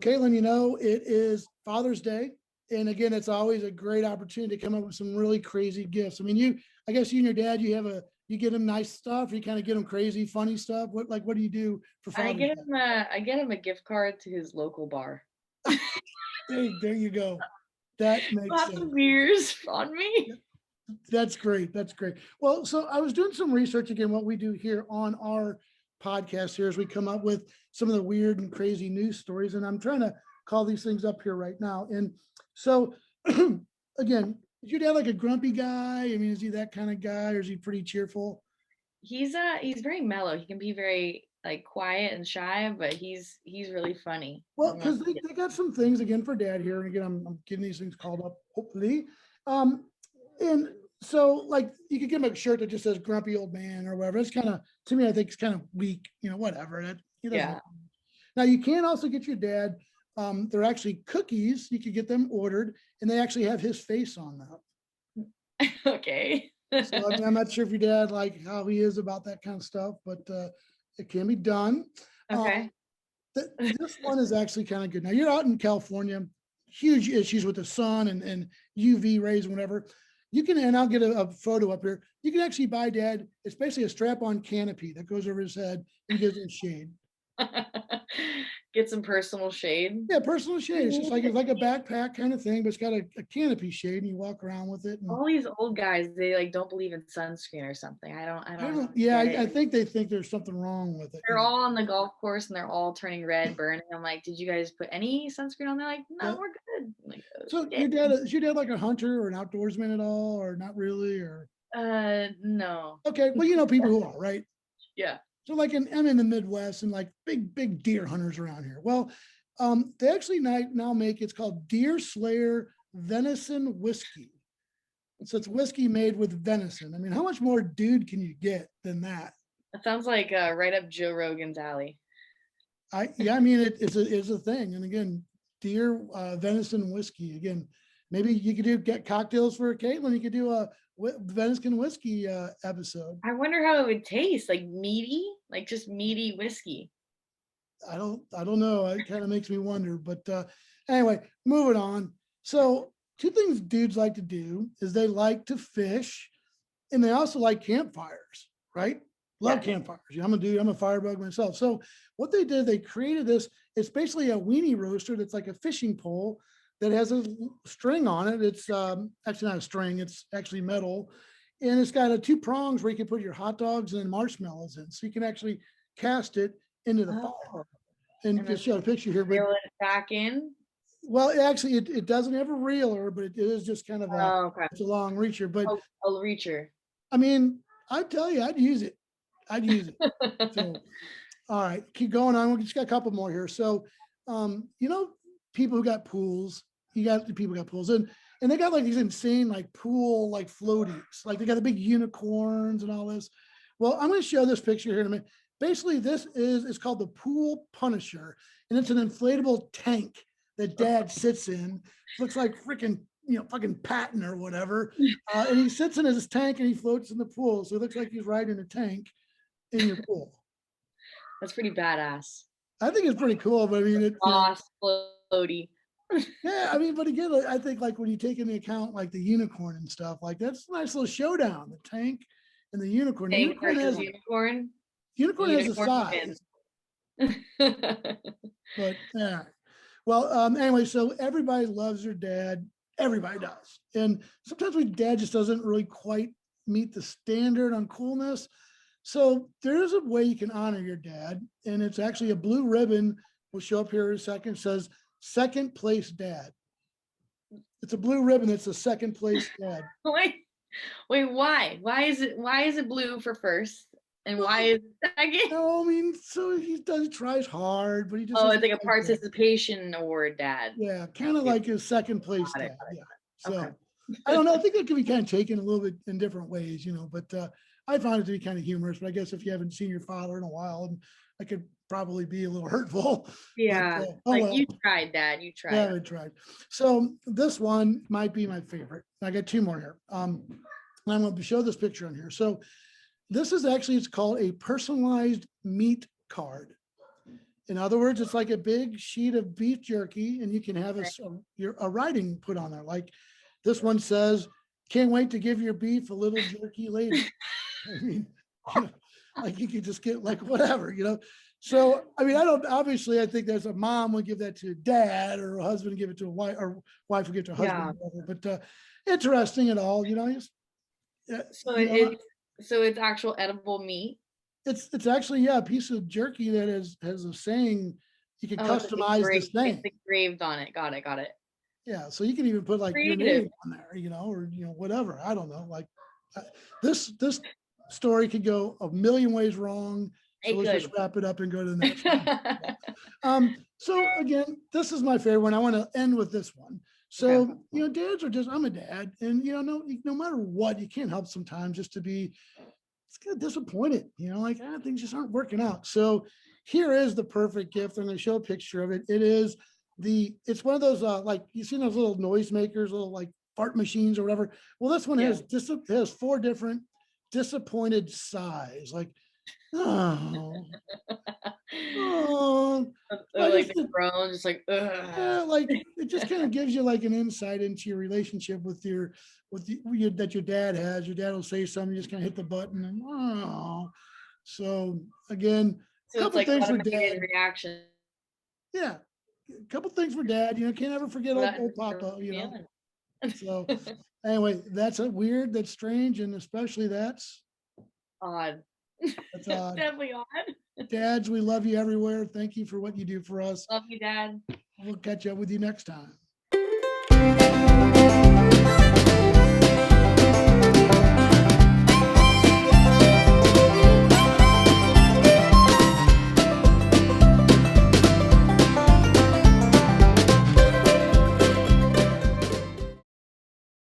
Caitlin, it is Father's Day. And again, it's always a great opportunity to come up with some really crazy gifts. I mean, I guess you and your dad, you get him nice stuff, or you kind of get him crazy, funny stuff. What do you do for I Father's get Day? him I get him a gift card to his local bar. There you go. That makes Lots of sense. beers on me. That's great. That's great. Well, so I was doing some research again, what we do here on our podcast here is we come up with some of the weird and crazy news stories. And I'm trying to call these things up here right now. And so again, is your dad like a grumpy guy? I mean, is he that kind of guy, or is he pretty cheerful? He's very mellow. He can be very like quiet and shy, but he's really funny. Well, because they got some things again for dad here. And again, I'm getting these things called up, hopefully. Um, and so like you could give him a shirt that just says grumpy old man or whatever. It's kind of, to me, I think it's kind of weak, whatever. He doesn't. Yeah. Now you can also get your dad. They're actually cookies. You could get them ordered, and they actually have his face on them. Okay. So I mean, I'm not sure if your dad like how he is about that kind of stuff, but it can be done. Okay. This one is actually kind of good. Now you're out in California, huge issues with the sun and UV rays and whatever. You can, and I'll get a photo up here. You can actually buy dad. It's basically a strap-on canopy that goes over his head and gives him shade. Get some personal shade. Yeah, personal shade. It's just like a backpack kind of thing, but it's got a canopy shade, and you walk around with it. And all these old guys, they like don't believe in sunscreen or something. I don't yeah, get I it. think they think there's something wrong with it. They're all on the golf course and they're all turning red, burning. I'm like, did you guys put any sunscreen on? They're like, no, Yeah. we're good. I'm like, So is your dad like a hunter or an outdoorsman at all, or not really, or? No. Okay, well, people who are, right? Yeah. So like I'm in the Midwest and like big deer hunters around here. Well, they actually now make, it's called Deer Slayer Venison Whiskey. So it's whiskey made with venison. I mean, how much more dude can you get than that? That sounds like right up Joe Rogan's alley. I mean, it's a thing. And again, deer venison whiskey. Again, maybe you could get cocktails for Caitlin. You could do a venison whiskey episode. I wonder how it would taste, like meaty, like just meaty whiskey. I don't know. It kind of makes me wonder. But anyway, moving on. So two things dudes like to do is they like to fish, and they also like campfires, right? Love campfires. I'm a dude. I'm a firebug myself. So what they did, they created this. It's basically a weenie roaster that's like a fishing pole that has a string on it. It's actually not a string. It's actually metal, and it's got two prongs where you can put your hot dogs and marshmallows in. So you can actually cast it into the fire. And just show a picture here. Reel it back in. Well, actually, it doesn't have a reeler, but it is just kind of it's a long reacher. But a reacher. I mean, I tell you, I'd use it. So, all right, keep going on. We just got a couple more here. So, people who got pools, and they got like these insane like pool like floaties, like they got the big unicorns and all this. Well, I'm going to show this picture here in a minute. Basically, it's called the Pool Punisher, and it's an inflatable tank that dad sits in. Looks like freaking fucking Patton or whatever, and he sits in his tank and he floats in the pool. So it looks like he's riding a tank in your pool. That's pretty badass. I think it's pretty cool, but I mean, floaty. Yeah, I mean, but again, I think like when you take into account like the unicorn and stuff, like that's a nice little showdown. The tank and the unicorn. Unicorn has a size. But yeah. Well, anyway, so everybody loves their dad. Everybody does. And sometimes my dad just doesn't really quite meet the standard on coolness. So there is a way you can honor your dad. And it's actually a blue ribbon. Will show up here in a second. It says second place dad. It's a blue ribbon. It's a second place dad. Wait, why? Why is it blue for first? And why is it second? No, I mean, so he tries hard, but he just. Oh, it's like a participation award dad. Yeah, kind of like his second place dad. Yeah. So okay. I don't know. I think that can be kind of taken a little bit in different ways, but I found it to be kind of humorous. But I guess if you haven't seen your father in a while, and I could probably be a little hurtful. Yeah, but, you tried, Dad. You tried. Yeah, I tried. So this one might be my favorite. I got two more here. And I'm going to show this picture on here. So this is actually, it's called a personalized meat card. In other words, it's like a big sheet of beef jerky, and you can have a writing put on there. Like this one says, "Can't wait to give your beef a little jerky later." I mean, you know, like you could just get like whatever, you know. So I mean, I don't obviously I think there's a mom would give that to a dad, or a husband give it to a wife, or wife would give it to a husband, Yeah. or whatever. But interesting at all, you know, just So you know, it's actual edible meat. it's actually a piece of jerky that has a saying. You can Oh, customize the it's saying. engraved on it. Got it. Got it. Yeah, so you can even put like your Creative. name on there, you know, or whatever. I don't know. Like this story could go a million ways wrong. So Hey, let's just good. wrap it up and go to the next one. So again, this is my favorite one. I want to end with this one. Okay. So, dads are just, I'm a dad, and no matter what, you can't help sometimes just to be it's kind of disappointed, like things just aren't working out. So here is the perfect gift. I'm going to show a picture of it. It's one of those like you see those little noisemakers, little like fart machines or whatever. Well, this one Yeah. has 4 different disappointed sighs, like oh, oh. Or I like just the groan, just like ugh. like it just kind of gives you like an insight into your relationship that your dad has. Your dad will say something, you just kind of hit the button, and so again, a So it's couple like things for automated dad. reaction. Yeah, a couple things for dad. Can't ever forget For old that Papa. feeling. So anyway, that's a weird, that's strange, and especially Odd. that's That's odd. definitely odd. Dads, we love you everywhere. Thank you for what you do for us. Love you, Dad. We'll catch up with you next time.